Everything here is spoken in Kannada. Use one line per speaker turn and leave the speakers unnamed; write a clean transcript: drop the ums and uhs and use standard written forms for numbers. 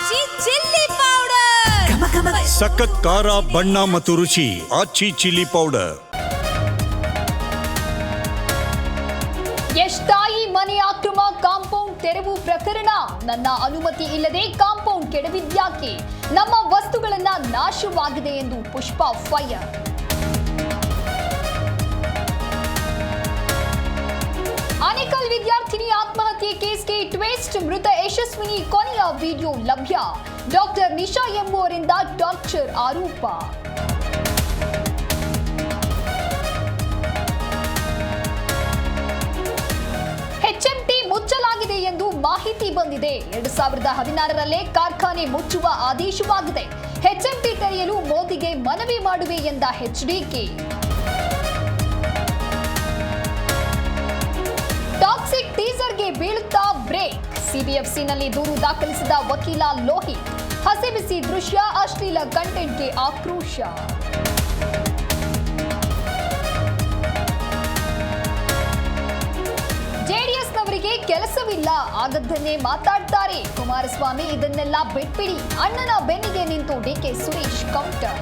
ಆಚಿ ಚಿಲ್ಲಿ ಪೌಡರ್
ಸಖತ್ ಖಾರ ಬಣ್ಣ ಮತ್ತು ರುಚಿ ಆಚಿ ಚಿಲ್ಲಿ ಪೌಡರ್.
ಎಷ್ಟಾಯಿ ಮನೆ ಅಕ್ರಮ ಕಾಂಪೌಂಡ್ ತೆರವು ಪ್ರಕರಣ. ನನ್ನ ಅನುಮತಿ ಇಲ್ಲದೆ ಕಾಂಪೌಂಡ್ ಕೆಡವಿದ್ಯಾಕೆ? ನಮ್ಮ ವಸ್ತುಗಳನ್ನ ನಾಶವಾಗಿದೆ ಎಂದು ಪುಷ್ಪ ಫೈರ್. ಆನೇಕಲ್ ವಿದ್ಯಾರ್ಥಿನಿ ಆತ್ಮಹತ್ಯೆ ಕೇಸ್ಗೆ ಟ್ವಿಸ್ಟ್. ಮೃತ ಯಶಸ್ವಿನಿ ಕೊನೆಯ ವಿಡಿಯೋ ಲಭ್ಯ. ಡಾಕ್ಟರ್ ನಿಶಾ ಎಂಬುವರಿಂದ ಟಾರ್ಚರ್ ಆರೋಪ. ಎಚ್ಎಂಟಿ ಮುಚ್ಚಲಾಗಿದೆ ಎಂದು ಮಾಹಿತಿ ಬಂದಿದೆ. 2016ರಲ್ಲೇ ಕಾರ್ಖಾನೆ ಮುಚ್ಚುವ ಆದೇಶವಾಗಿದೆ. ಎಚ್ಎಂಟಿ ತೆರೆಯಲು ಮೋದಿಗೆ ಮನವಿ ಮಾಡುವೆ ಎಂದ ಎಚ್ಡಿಕೆ. ಟಾಕ್ಸಿಕ್ ಟೀಸರ್ಗೆ ಬೀಳುತ್ತಾ ಬ್ರೇಕ್. ಸಿಬಿಎಫ್ಸಿನಲ್ಲಿ ದೂರು ದಾಖಲಿಸಿದ ವಕೀಲ ಲೋಹಿತ್. ಹಸಿಬಿಸಿ ದೃಶ್ಯ, ಅಶ್ಲೀಲ ಕಂಟೆಂಟ್ಗೆ ಆಕ್ರೋಶ. ಜೆಡಿಎಸ್ನವರಿಗೆ ಕೆಲಸವಿಲ್ಲ, ಆಗದ್ದನ್ನೇ ಮಾತಾಡ್ತಾರೆ. ಕುಮಾರಸ್ವಾಮಿ ಇದನ್ನೆಲ್ಲ ಬಿಟ್ಬಿಡಿ. ಅಣ್ಣನ ಬೆನ್ನಿಗೆ ನಿಂತು ಡಿಕೆ ಸುರೇಶ್ ಕೌಂಟರ್.